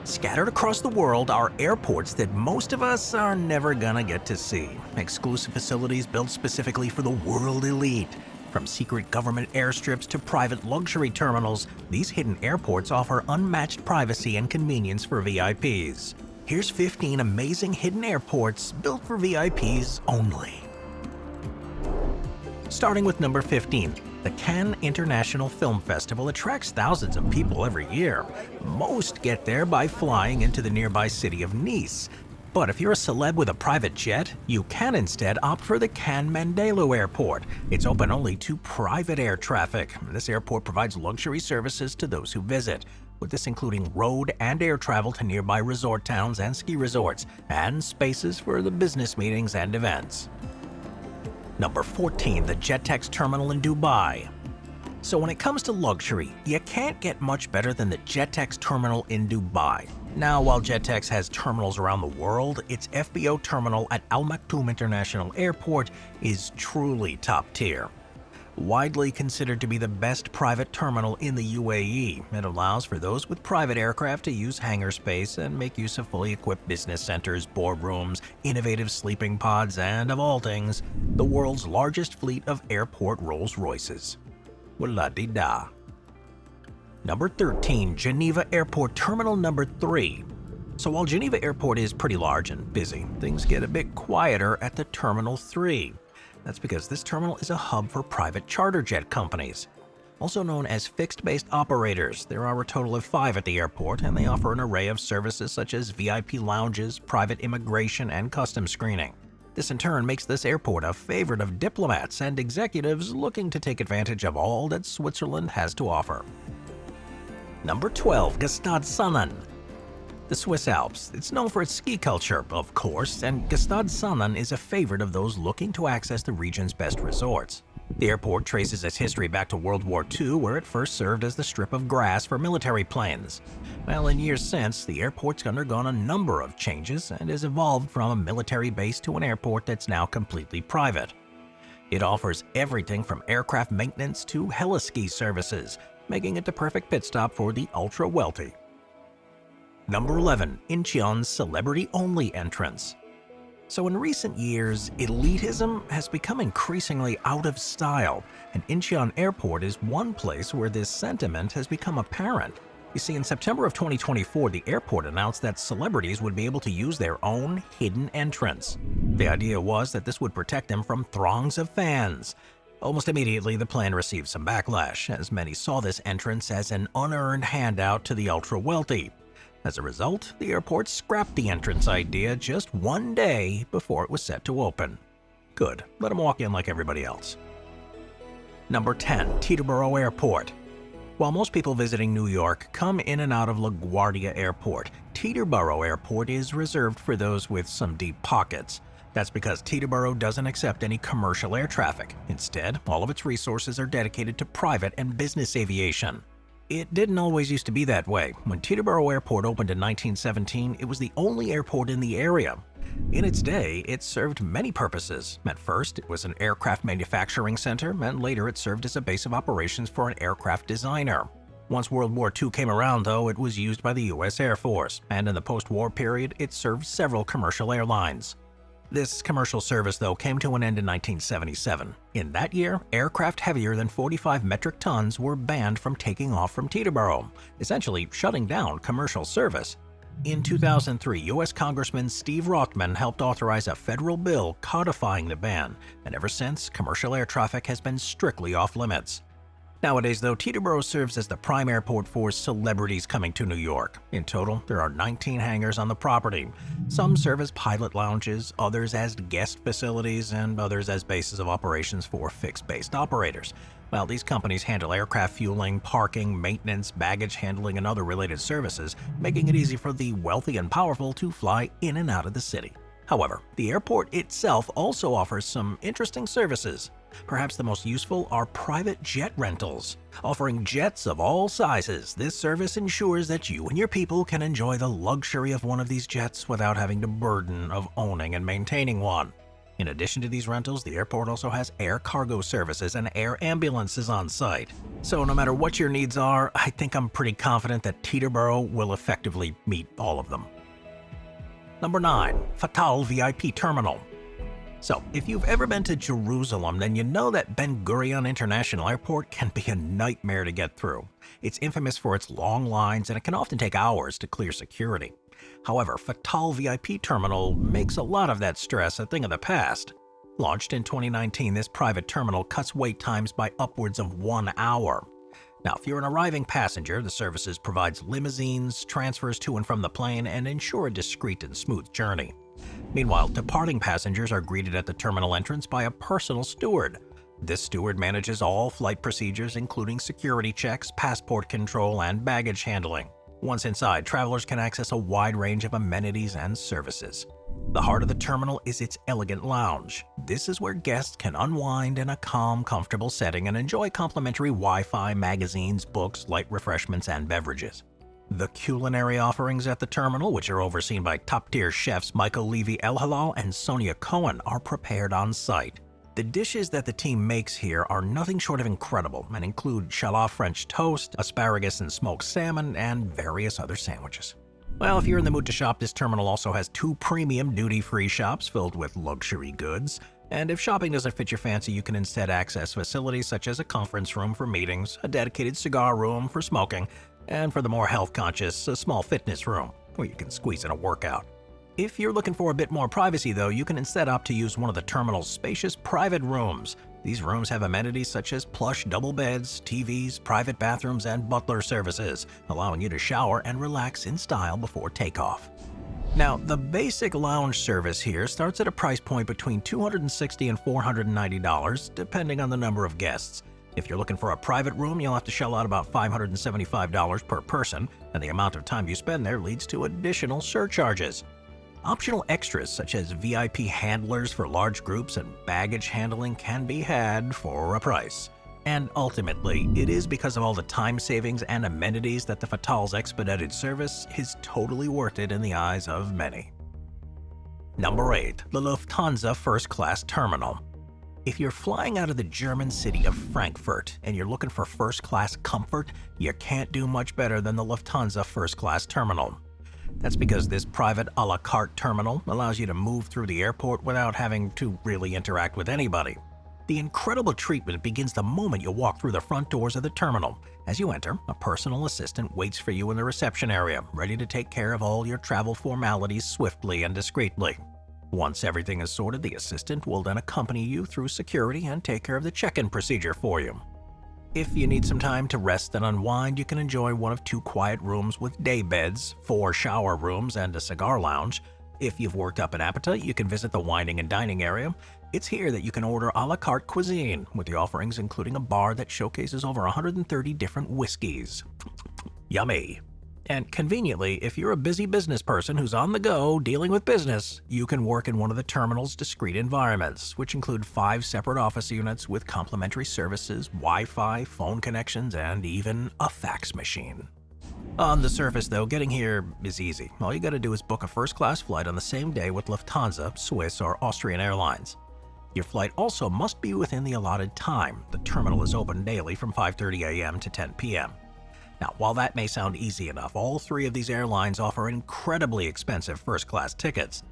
Scattered across the world are airports that most of us are never gonna get to see. Exclusive facilities built specifically for the world elite. From secret government airstrips to private luxury terminals, these hidden airports offer unmatched privacy and convenience for VIPs. Here's 15 amazing hidden airports built for VIPs only. Starting with number 15. The Cannes International Film Festival attracts thousands of people every year. Most get there by flying into the nearby city of Nice. But if you're a celeb with a private jet, you can instead opt for the Cannes Mandalou Airport. It's open only to private air traffic. This airport provides luxury services to those who visit, with this including road and air travel to nearby resort towns and ski resorts, and spaces for the business meetings and events. Number 14. The JetX Terminal in Dubai. So when it comes to luxury, you can't get much better than the JetX Terminal in Dubai. Now, while JetX has terminals around the world, its FBO terminal at Al Maktoum International Airport is truly top tier. Widely considered to be the best private terminal in the UAE, it allows for those with private aircraft to use hangar space and make use of fully equipped business centers, boardrooms, innovative sleeping pods, and of all things, the world's largest fleet of airport Rolls-Royces. Walla-di-da. Number 13. Geneva Airport Terminal Number 3. So while Geneva Airport is pretty large and busy, things get a bit quieter at the Terminal 3. That's because this terminal is a hub for private charter jet companies. Also known as fixed-based operators, there are a total of 5 at the airport, and they offer an array of services such as VIP lounges, private immigration, and customs screening. This in turn makes this airport a favorite of diplomats and executives looking to take advantage of all that Switzerland has to offer. Number 12. Gstaad Sannan. The Swiss Alps. It's known for its ski culture, of course, and Gstaad Sannan is a favorite of those looking to access the region's best resorts. The airport traces its history back to World War II, where it first served as the strip of grass for military planes. Well, in years since, the airport's undergone a number of changes and has evolved from a military base to an airport that's now completely private. It offers everything from aircraft maintenance to heliski services, making it the perfect pit stop for the ultra-wealthy. Number 11. Incheon's celebrity-only entrance. So in recent years, elitism has become increasingly out of style, and Incheon Airport is one place where this sentiment has become apparent. You see, in September of 2024, the airport announced that celebrities would be able to use their own hidden entrance. The idea was that this would protect them from throngs of fans. Almost immediately, the plan received some backlash, as many saw this entrance as an unearned handout to the ultra-wealthy. As a result, the airport scrapped the entrance idea just one day before it was set to open. Good, let them walk in like everybody else. Number 10. Teterboro Airport. While most people visiting New York come in and out of LaGuardia Airport, Teterboro Airport is reserved for those with some deep pockets. That's because Teterboro doesn't accept any commercial air traffic. Instead, all of its resources are dedicated to private and business aviation. It didn't always used to be that way. When Teterboro Airport opened in 1917, it was the only airport in the area. In its day, it served many purposes. At first, it was an aircraft manufacturing center, and later it served as a base of operations for an aircraft designer. Once World War II came around, though, it was used by the U.S. Air Force, and in the post-war period, it served several commercial airlines. This commercial service, though, came to an end in 1977. In that year, aircraft heavier than 45 metric tons were banned from taking off from Teterboro, essentially shutting down commercial service. In 2003, U.S. Congressman Steve Rothman helped authorize a federal bill codifying the ban, and ever since, commercial air traffic has been strictly off-limits. Nowadays, though, Teterboro serves as the prime airport for celebrities coming to New York. In total, there are 19 hangars on the property. Some serve as pilot lounges, others as guest facilities, and others as bases of operations for fixed-based operators. While these companies handle aircraft fueling, parking, maintenance, baggage handling, and other related services, making it easy for the wealthy and powerful to fly in and out of the city. However, the airport itself also offers some interesting services. Perhaps the most useful are private jet rentals. Offering jets of all sizes, this service ensures that you and your people can enjoy the luxury of one of these jets without having the burden of owning and maintaining one. In addition to these rentals, the airport also has air cargo services and air ambulances on site. So no matter what your needs are, I think I'm pretty confident that Teterboro will effectively meet all of them. Number 9. Fatal VIP Terminal. So, if you've ever been to Jerusalem, then you know that Ben Gurion International Airport can be a nightmare to get through. It's infamous for its long lines, and it can often take hours to clear security. However, Fatal VIP Terminal makes a lot of that stress a thing of the past. Launched in 2019, this private terminal cuts wait times by upwards of 1 hour. Now, if you're an arriving passenger, the services provides limousines, transfers to and from the plane, and ensure a discreet and smooth journey. Meanwhile, departing passengers are greeted at the terminal entrance by a personal steward. This steward manages all flight procedures, including security checks, passport control, and baggage handling. Once inside, travelers can access a wide range of amenities and services. The heart of the terminal is its elegant lounge. This is where guests can unwind in a calm, comfortable setting and enjoy complimentary Wi-Fi, magazines, books, light refreshments, and beverages. The culinary offerings at the terminal, which are overseen by top-tier chefs Michael Levy El-Halal and Sonia Cohen, are prepared on site. The dishes that the team makes here are nothing short of incredible and include challah French toast, asparagus and smoked salmon, and various other sandwiches. Well, if you're in the mood to shop, this terminal also has 2 premium duty-free shops filled with luxury goods. And if shopping doesn't fit your fancy, you can instead access facilities such as a conference room for meetings, a dedicated cigar room for smoking, and for the more health-conscious, a small fitness room where you can squeeze in a workout. If you're looking for a bit more privacy though, you can instead opt to use one of the terminal's spacious private rooms. These rooms have amenities such as plush double beds, TVs, private bathrooms, and butler services, allowing you to shower and relax in style before takeoff. Now, the basic lounge service here starts at a price point between $260 and $490, depending on the number of guests. If you're looking for a private room, you'll have to shell out about $575 per person, and the amount of time you spend there leads to additional surcharges. Optional extras such as VIP handlers for large groups and baggage handling can be had for a price. And ultimately, it is because of all the time savings and amenities that the Fatal's expedited service is totally worth it in the eyes of many. Number 8. The Lufthansa First Class Terminal. If you're flying out of the German city of Frankfurt and you're looking for first-class comfort, you can't do much better than the Lufthansa First Class Terminal. That's because this private a la carte terminal allows you to move through the airport without having to really interact with anybody. The incredible treatment begins the moment you walk through the front doors of the terminal. As you enter, a personal assistant waits for you in the reception area, ready to take care of all your travel formalities swiftly and discreetly. Once everything is sorted, the assistant will then accompany you through security and take care of the check-in procedure for you. If you need some time to rest and unwind, you can enjoy one of 2 quiet rooms with day beds, 4 shower rooms, and a cigar lounge. If you've worked up an appetite, you can visit the wining and dining area. It's here that you can order a la carte cuisine, with the offerings including a bar that showcases over 130 different whiskeys. Yummy! And conveniently, if you're a busy business person who's on the go dealing with business, you can work in one of the terminal's discrete environments, which include 5 separate office units with complimentary services, Wi-Fi, phone connections, and even a fax machine. On the surface though, getting here is easy. All you gotta do is book a first-class flight on the same day with Lufthansa, Swiss, or Austrian Airlines. Your flight also must be within the allotted time. The terminal is open daily from 5:30 a.m. to 10 p.m. Now, while that may sound easy enough, all 3 of these airlines offer incredibly expensive first-class tickets.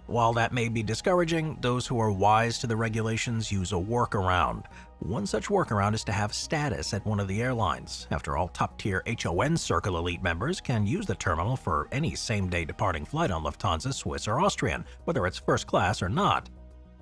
While that may be discouraging, those who are wise to the regulations use a workaround. One such workaround is to have status at one of the airlines. After all, top-tier HON Circle Elite members can use the terminal for any same-day departing flight on Lufthansa, Swiss, or Austrian, whether it's first class or not.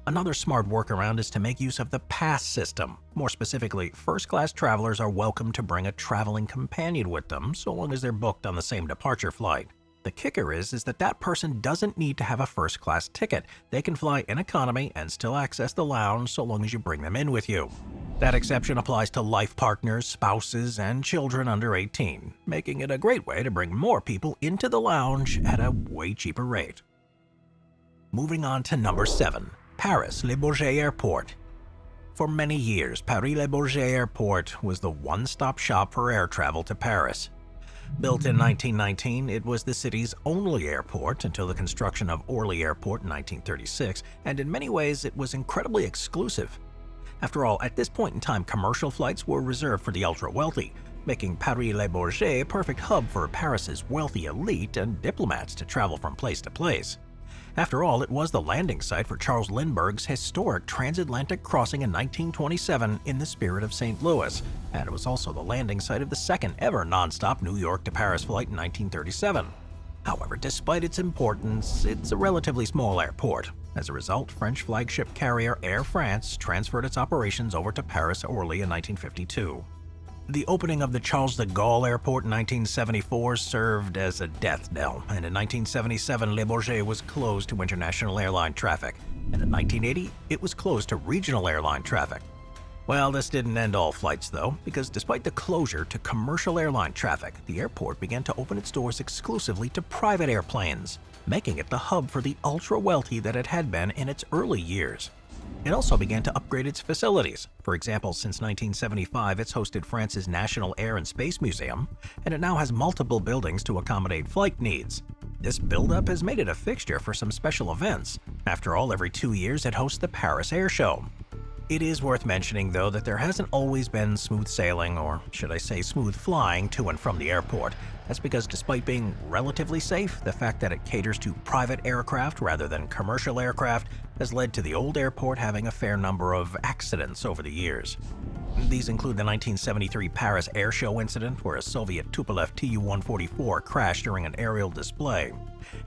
Another smart workaround is to make use of the pass system. More specifically, first-class travelers are welcome to bring a traveling companion with them, so long as they're booked on the same departure flight. The kicker is that person doesn't need to have a first-class ticket. They can fly in economy and still access the lounge so long as you bring them in with you. That exception applies to life partners, spouses, and children under 18, making it a great way to bring more people into the lounge at a way cheaper rate. Moving on to number 7. Paris Le Bourget Airport. For many years, Paris Le Bourget Airport was the one-stop shop for air travel to Paris. Built in 1919, it was the city's only airport until the construction of Orly Airport in 1936, and in many ways it was incredibly exclusive. After all, at this point in time, commercial flights were reserved for the ultra-wealthy, making Paris-Le Bourget a perfect hub for Paris's wealthy elite and diplomats to travel from place to place. After all, it was the landing site for Charles Lindbergh's historic transatlantic crossing in 1927 in the spirit of St. Louis, and it was also the landing site of the second ever nonstop New York to Paris flight in 1937. However, despite its importance, it's a relatively small airport. As a result, French flagship carrier Air France transferred its operations over to Paris-Orly in 1952. The opening of the Charles de Gaulle Airport in 1974 served as a death knell, and in 1977 Le Bourget was closed to international airline traffic, and in 1980 it was closed to regional airline traffic. Well, this didn't end all flights though, because despite the closure to commercial airline traffic, the airport began to open its doors exclusively to private airplanes, making it the hub for the ultra-wealthy that it had been in its early years. It also began to upgrade its facilities. For example, since 1975, it's hosted France's National Air and Space Museum, and it now has multiple buildings to accommodate flight needs. This buildup has made it a fixture for some special events. After all, every 2 years it hosts the Paris Air Show. It is worth mentioning, though, that there hasn't always been smooth sailing, or should I say smooth flying, to and from the airport. That's because despite being relatively safe, the fact that it caters to private aircraft rather than commercial aircraft has led to the old airport having a fair number of accidents over the years. These include the 1973 Paris Air Show incident, where a Soviet Tupolev Tu-144 crashed during an aerial display,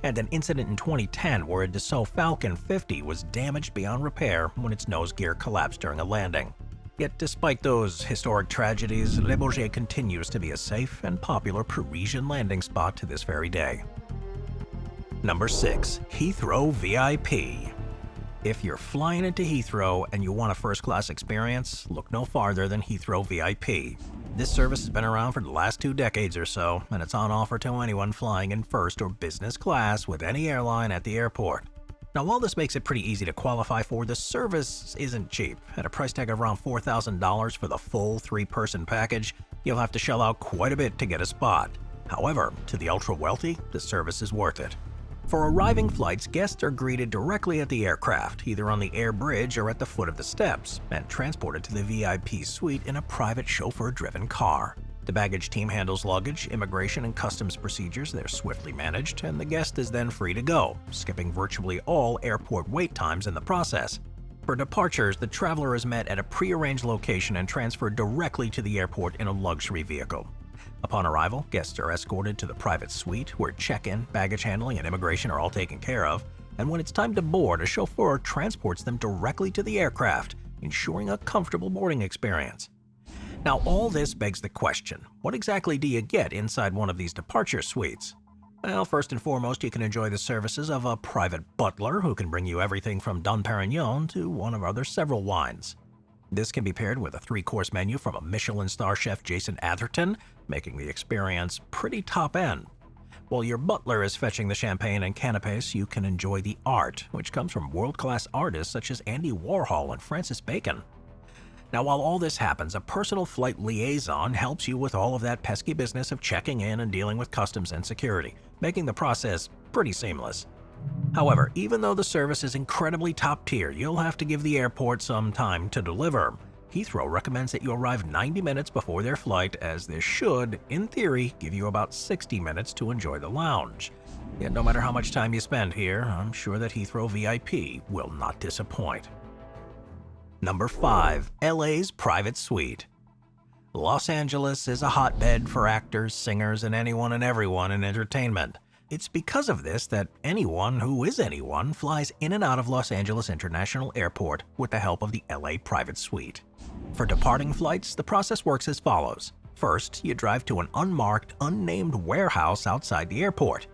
and an incident in 2010 where a Dassault Falcon 50 was damaged beyond repair when its nose gear collapsed during a landing. Yet despite those historic tragedies, Le Bourget continues to be a safe and popular Parisian landing spot to this very day. Number 6. Heathrow VIP. If you're flying into Heathrow and you want a first-class experience, look no farther than Heathrow VIP. This service has been around for the last 2 decades or so, and it's on offer to anyone flying in first or business class with any airline at the airport. Now, while this makes it pretty easy to qualify for, the service isn't cheap. At a price tag of around $4,000 for the full 3-person package, you'll have to shell out quite a bit to get a spot. However, to the ultra-wealthy, the service is worth it. For arriving flights, guests are greeted directly at the aircraft, either on the air bridge or at the foot of the steps, and transported to the VIP suite in a private chauffeur-driven car. The baggage team handles luggage, immigration, and customs procedures. They're swiftly managed, and the guest is then free to go, skipping virtually all airport wait times in the process. For departures, the traveler is met at a pre-arranged location and transferred directly to the airport in a luxury vehicle. Upon arrival, guests are escorted to the private suite, where check-in, baggage handling, and immigration are all taken care of, and when it's time to board, a chauffeur transports them directly to the aircraft, ensuring a comfortable boarding experience. Now, all this begs the question, what exactly do you get inside one of these departure suites? Well, first and foremost, you can enjoy the services of a private butler who can bring you everything from Dom Perignon to one of other several wines. This can be paired with a 3-course menu from a Michelin star chef Jason Atherton, making the experience pretty top-end. While your butler is fetching the champagne and canapes, you can enjoy the art, which comes from world-class artists such as Andy Warhol and Francis Bacon. Now, while all this happens, a personal flight liaison helps you with all of that pesky business of checking in and dealing with customs and security, making the process pretty seamless. However, even though the service is incredibly top tier, you'll have to give the airport some time to deliver. Heathrow recommends that you arrive 90 minutes before their flight, as this should, in theory, give you about 60 minutes to enjoy the lounge. Yet no matter how much time you spend here, I'm sure that Heathrow VIP will not disappoint. Number 5. LA's Private Suite. Los Angeles is a hotbed for actors, singers, and anyone and everyone in entertainment. It's because of this that anyone who is anyone flies in and out of Los Angeles International Airport with the help of the LA Private Suite. For departing flights, the process works as follows. First, you drive to an unmarked, unnamed warehouse outside the airport.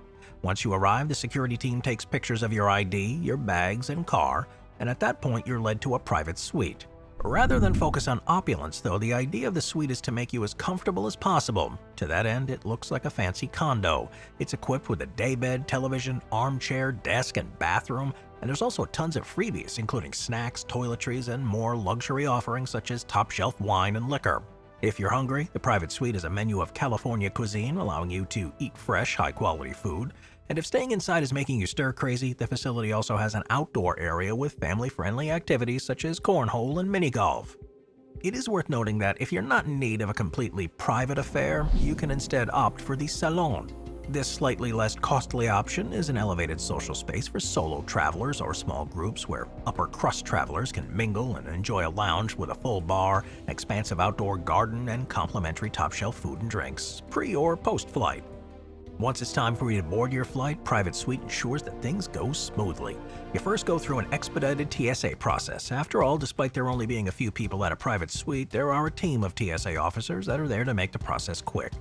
Once you arrive, the security team takes pictures of your ID, your bags, and car, and at that point you're led to a private suite. Rather than focus on opulence, though, the idea of the suite is to make you as comfortable as possible. To that end, it looks like a fancy condo. It's equipped with a daybed, television, armchair, desk, and bathroom, and there's also tons of freebies, including snacks, toiletries, and more luxury offerings such as top-shelf wine and liquor. If you're hungry, the private suite is a menu of California cuisine, allowing you to eat fresh, high-quality food. And if staying inside is making you stir-crazy, the facility also has an outdoor area with family-friendly activities such as cornhole and mini-golf. It is worth noting that if you're not in need of a completely private affair, you can instead opt for the salon. This slightly less costly option is an elevated social space for solo travelers or small groups where upper-crust travelers can mingle and enjoy a lounge with a full bar, expansive outdoor garden, and complimentary top-shelf food and drinks, pre- or post-flight. Once it's time for you to board your flight, Private Suite ensures that things go smoothly. You first go through an expedited TSA process. After all, despite there only being a few people at a Private Suite, there are a team of TSA officers that are there to make the process quick.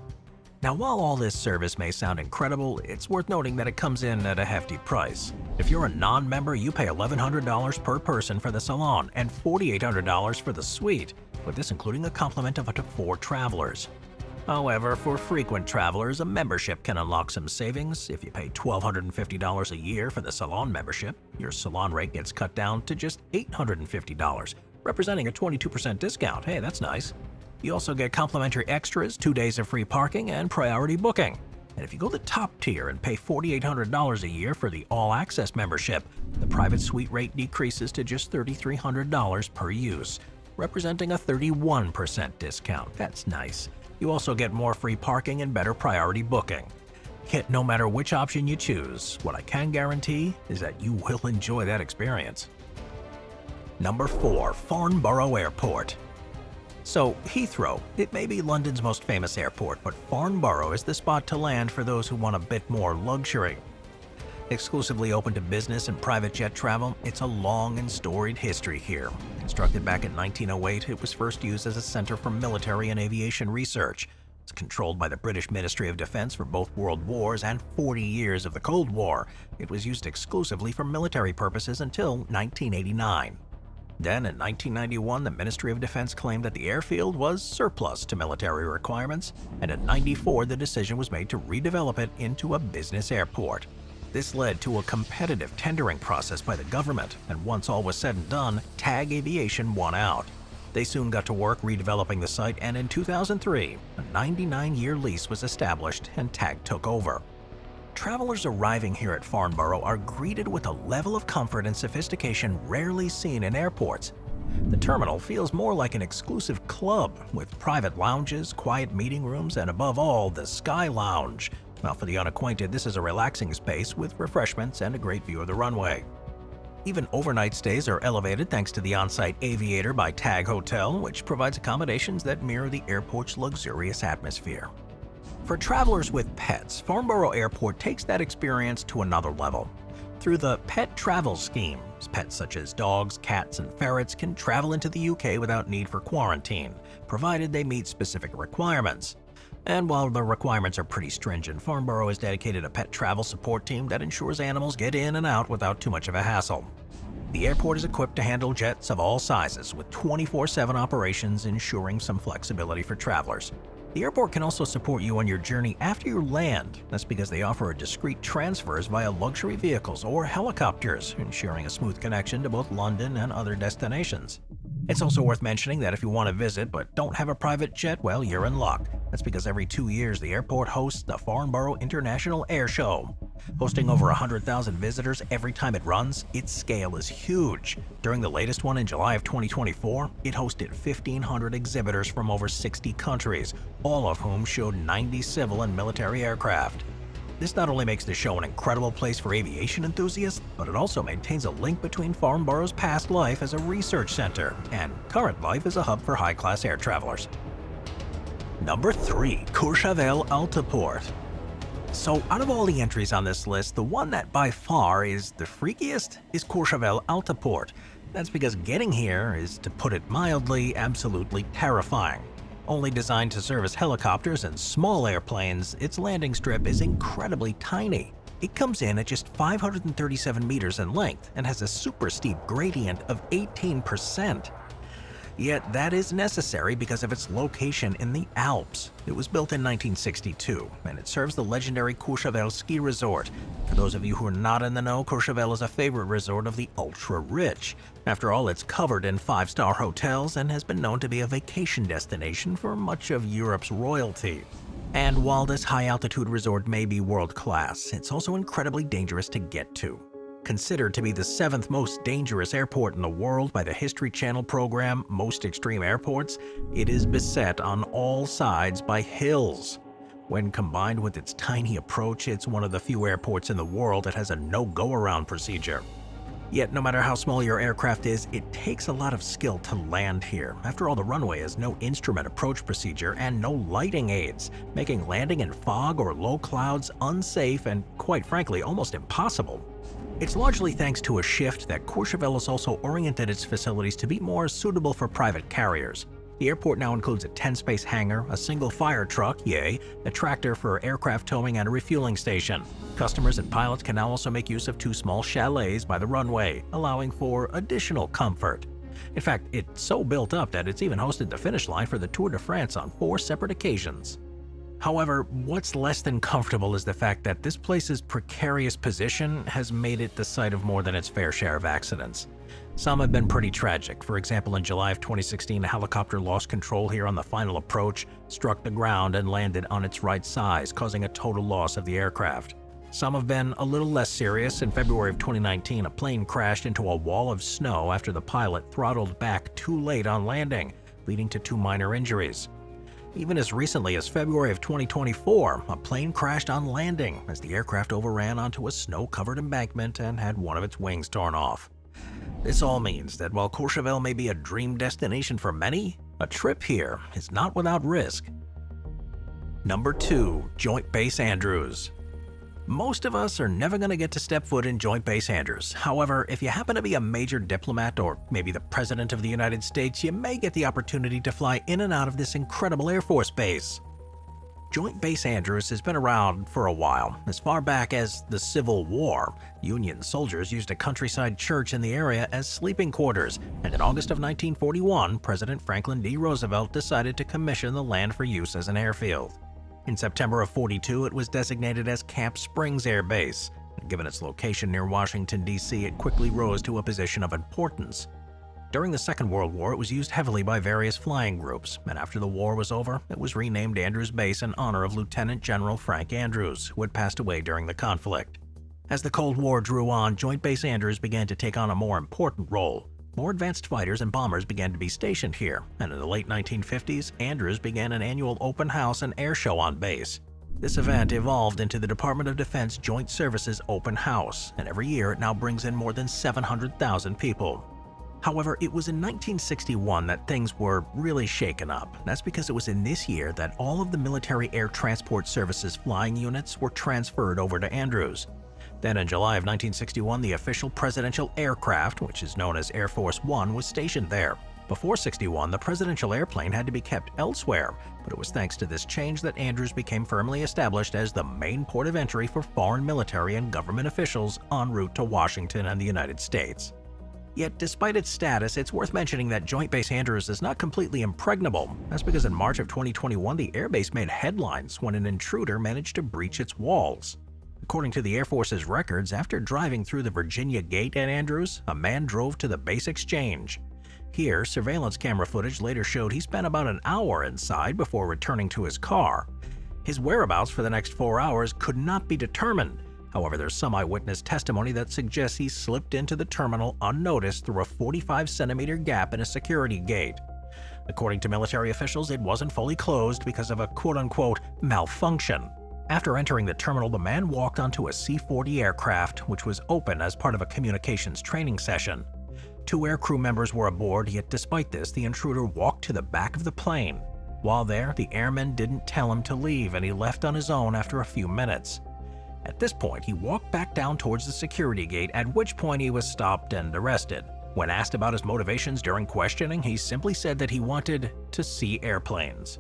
Now, while all this service may sound incredible, it's worth noting that it comes in at a hefty price. If you're a non-member, you pay $1,100 per person for the salon and $4,800 for the suite, with this including a complement of up to 4 travelers. However, for frequent travelers, a membership can unlock some savings. If you pay $1,250 a year for the salon membership, your salon rate gets cut down to just $850, representing a 22% discount. Hey, that's nice. You also get complimentary extras, 2 days of free parking, and priority booking. And if you go the top tier and pay $4,800 a year for the all-access membership, the private suite rate decreases to just $3,300 per use, representing a 31% discount. That's nice. You also get more free parking and better priority booking. Yet no matter which option you choose, what I can guarantee is that you will enjoy that experience. Number 4. Farnborough Airport. So, Heathrow, it may be London's most famous airport, but Farnborough is the spot to land for those who want a bit more luxury. Exclusively open to business and private jet travel, it's a long and storied history here. Constructed back in 1908, it was first used as a center for military and aviation research. It's controlled by the British Ministry of Defense for both World Wars and 40 years of the Cold War. It was used exclusively for military purposes until 1989. Then, in 1991, the Ministry of Defense claimed that the airfield was surplus to military requirements, and in 94 the decision was made to redevelop it into a business airport. This led to a competitive tendering process by the government, and once all was said and done, TAG Aviation won out. They soon got to work redeveloping the site, and in 2003, a 99-year lease was established and TAG took over. Travelers arriving here at Farnborough are greeted with a level of comfort and sophistication rarely seen in airports. The terminal feels more like an exclusive club, with private lounges, quiet meeting rooms, and above all, the Sky Lounge. Now, for the unacquainted, this is a relaxing space with refreshments and a great view of the runway. Even overnight stays are elevated thanks to the on-site Aviator by TAG Hotel, which provides accommodations that mirror the airport's luxurious atmosphere. For travelers with pets, Farnborough Airport takes that experience to another level. Through the Pet Travel Scheme, pets such as dogs, cats, and ferrets can travel into the UK without need for quarantine, provided they meet specific requirements. And while the requirements are pretty stringent, Farnborough has dedicated a pet travel support team that ensures animals get in and out without too much of a hassle. The airport is equipped to handle jets of all sizes, with 24/7 operations ensuring some flexibility for travelers. The airport can also support you on your journey after you land. That's because they offer discreet transfers via luxury vehicles or helicopters, ensuring a smooth connection to both London and other destinations. It's also worth mentioning that if you want to visit but don't have a private jet, well, you're in luck. That's because every 2 years the airport hosts the Farnborough International Air Show. Hosting over 100,000 visitors every time it runs, its scale is huge. During the latest one in July of 2024, it hosted 1,500 exhibitors from over 60 countries, all of whom showed 90 civil and military aircraft. This not only makes the show an incredible place for aviation enthusiasts, but it also maintains a link between Farnborough's past life as a research center and current life as a hub for high-class air travelers. Number 3. Courchevel Altaport. So out of all the entries on this list, the one that by far is the freakiest is Courchevel Altaport. That's because getting here is, to put it mildly, absolutely terrifying. Only designed to service helicopters and small airplanes, its landing strip is incredibly tiny. It comes in at just 537 meters in length and has a super steep gradient of 18%. Yet that is necessary because of its location in the Alps. It was built in 1962, and it serves the legendary Courchevel ski resort. For those of you who are not in the know, Courchevel is a favorite resort of the ultra-rich. After all, it's covered in five-star hotels and has been known to be a vacation destination for much of Europe's royalty. And while this high-altitude resort may be world-class, it's also incredibly dangerous to get to. Considered to be the 7th most dangerous airport in the world by the History Channel program Most Extreme Airports, it is beset on all sides by hills. When combined with its tiny approach, it's one of the few airports in the world that has a no-go-around procedure. Yet, no matter how small your aircraft is, it takes a lot of skill to land here. After all, the runway has no instrument approach procedure and no lighting aids, making landing in fog or low clouds unsafe and, quite frankly, almost impossible. It's largely thanks to a shift that Courchevel has also oriented its facilities to be more suitable for private carriers. The airport now includes a 10-space hangar, a single fire truck, a tractor for aircraft towing, and a refueling station. Customers and pilots can now also make use of 2 small chalets by the runway, allowing for additional comfort. In fact, it's so built up that it's even hosted the finish line for the Tour de France on 4 separate occasions. However, what's less than comfortable is the fact that this place's precarious position has made it the site of more than its fair share of accidents. Some have been pretty tragic. For example, in July of 2016, a helicopter lost control here on the final approach, struck the ground, and landed on its right side, causing a total loss of the aircraft. Some have been a little less serious. In February of 2019, a plane crashed into a wall of snow after the pilot throttled back too late on landing, leading to 2 minor injuries. Even as recently as February of 2024, a plane crashed on landing as the aircraft overran onto a snow-covered embankment and had one of its wings torn off. This all means that while Courchevel may be a dream destination for many, a trip here is not without risk. Number 2. Joint Base Andrews. Most of us are never going to get to step foot in Joint Base Andrews. However, if you happen to be a major diplomat or maybe the President of the United States, you may get the opportunity to fly in and out of this incredible Air Force base. Joint Base Andrews has been around for a while. As far back as the Civil War, Union soldiers used a countryside church in the area as sleeping quarters, and in August of 1941, President Franklin D. Roosevelt decided to commission the land for use as an airfield. In September of '42, it was designated as Camp Springs Air Base. Given its location near Washington, D.C., it quickly rose to a position of importance. During the Second World War, it was used heavily by various flying groups, and after the war was over, it was renamed Andrews Base in honor of Lieutenant General Frank Andrews, who had passed away during the conflict. As the Cold War drew on, Joint Base Andrews began to take on a more important role. More advanced fighters and bombers began to be stationed here, and in the late 1950s, Andrews began an annual open house and air show on base. This event evolved into the Department of Defense Joint Services Open House, and every year it now brings in more than 700,000 people. However, it was in 1961 that things were really shaken up. That's because it was in this year that all of the Military Air Transport Services flying units were transferred over to Andrews. Then in July of 1961, the official presidential aircraft, which is known as Air Force One, was stationed there. Before '61, the presidential airplane had to be kept elsewhere, but it was thanks to this change that Andrews became firmly established as the main port of entry for foreign military and government officials en route to Washington and the United States. Yet, despite its status, it's worth mentioning that Joint Base Andrews is not completely impregnable. That's because in March of 2021, the airbase made headlines when an intruder managed to breach its walls. According to the Air Force's records, after driving through the Virginia Gate at Andrews, a man drove to the base exchange. Here, surveillance camera footage later showed he spent about an hour inside before returning to his car. His whereabouts for the next 4 hours could not be determined. However, there's some eyewitness testimony that suggests he slipped into the terminal unnoticed through a 45-centimeter gap in a security gate. According to military officials, it wasn't fully closed because of a quote-unquote malfunction. After entering the terminal, the man walked onto a C-40 aircraft, which was open as part of a communications training session. 2 aircrew members were aboard, yet despite this, the intruder walked to the back of the plane. While there, the airmen didn't tell him to leave, and he left on his own after a few minutes. At this point, he walked back down towards the security gate, at which point he was stopped and arrested. When asked about his motivations during questioning, he simply said that he wanted to see airplanes.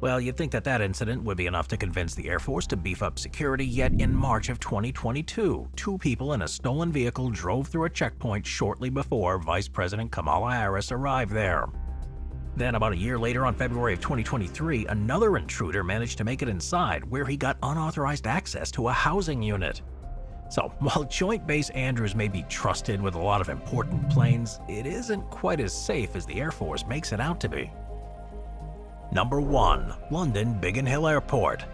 Well, you'd think that that incident would be enough to convince the Air Force to beef up security, yet in March of 2022, 2 people in a stolen vehicle drove through a checkpoint shortly before Vice President Kamala Harris arrived there. Then about a year later, on February of 2023, another intruder managed to make it inside, where he got unauthorized access to a housing unit. So, while Joint Base Andrews may be trusted with a lot of important planes, it isn't quite as safe as the Air Force makes it out to be. Number 1. London Biggin Hill Airport.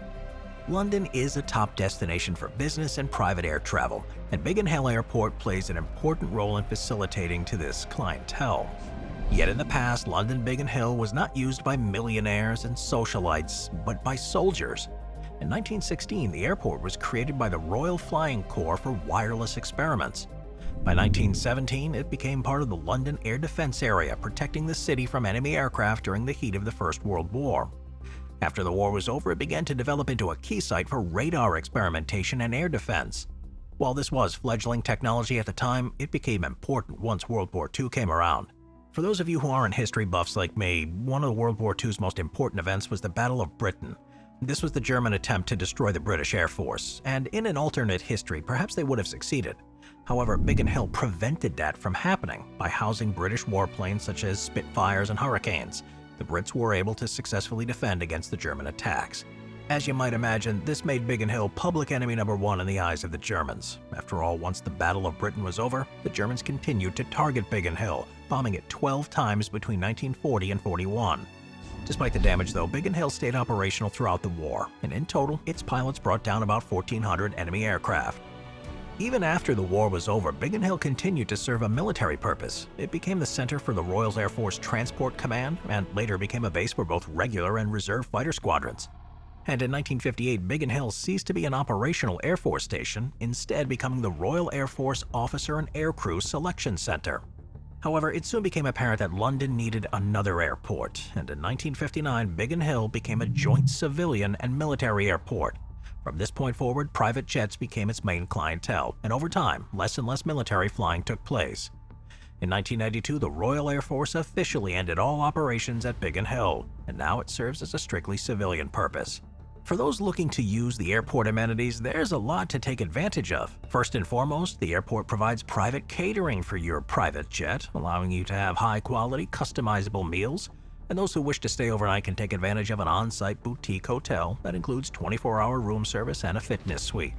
London is a top destination for business and private air travel, and Biggin Hill Airport plays an important role in facilitating to this clientele. Yet in the past, London Biggin Hill was not used by millionaires and socialites, but by soldiers. In 1916, the airport was created by the Royal Flying Corps for wireless experiments. By 1917, it became part of the London Air Defence Area, protecting the city from enemy aircraft during the heat of the First World War. After the war was over, it began to develop into a key site for radar experimentation and air defense. While this was fledgling technology at the time, it became important once World War II came around. For those of you who aren't history buffs like me, one of World War II's most important events was the Battle of Britain. This was the German attempt to destroy the British Air Force, and in an alternate history, perhaps they would have succeeded. However, Biggin Hill prevented that from happening by housing British warplanes such as Spitfires and Hurricanes. The Brits were able to successfully defend against the German attacks. As you might imagine, this made Biggin Hill public enemy number 1 in the eyes of the Germans. After all, once the Battle of Britain was over, the Germans continued to target Biggin Hill, bombing it 12 times between 1940 and 41. Despite the damage though, Biggin Hill stayed operational throughout the war, and in total, its pilots brought down about 1,400 enemy aircraft. Even after the war was over, Biggin Hill continued to serve a military purpose. It became the center for the Royal Air Force Transport Command, and later became a base for both regular and reserve fighter squadrons. And in 1958, Biggin Hill ceased to be an operational Air Force station, instead becoming the Royal Air Force Officer and Aircrew Selection Center. However, it soon became apparent that London needed another airport, and in 1959, Biggin Hill became a joint civilian and military airport. From this point forward, private jets became its main clientele, and over time, less and less military flying took place. In 1992, the Royal Air Force officially ended all operations at Biggin Hill, and now it serves as a strictly civilian purpose. For those looking to use the airport amenities, there's a lot to take advantage of. First and foremost, the airport provides private catering for your private jet, allowing you to have high-quality, customizable meals. And those who wish to stay overnight can take advantage of an on-site boutique hotel that includes 24-hour room service and a fitness suite.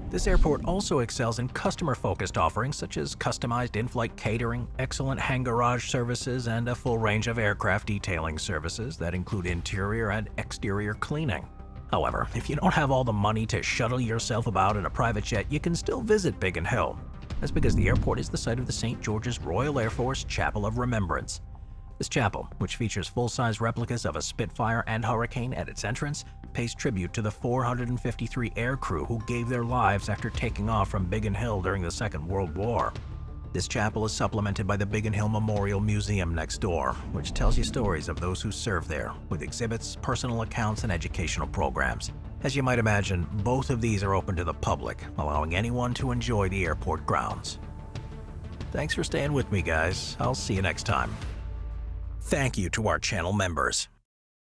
This airport also excels in customer-focused offerings such as customized in-flight catering, excellent hang garage services, and a full range of aircraft detailing services that include interior and exterior cleaning. However, if you don't have all the money to shuttle yourself about in a private jet, you can still visit Biggin Hill. That's because the airport is the site of the St. George's Royal Air Force Chapel of Remembrance. This chapel, which features full-size replicas of a Spitfire and Hurricane at its entrance, pays tribute to the 453 aircrew who gave their lives after taking off from Biggin Hill during the Second World War. This chapel is supplemented by the Biggin Hill Memorial Museum next door, which tells you stories of those who served there, with exhibits, personal accounts, and educational programs. As you might imagine, both of these are open to the public, allowing anyone to enjoy the airport grounds. Thanks for staying with me, guys. I'll see you next time. Thank you to our channel members.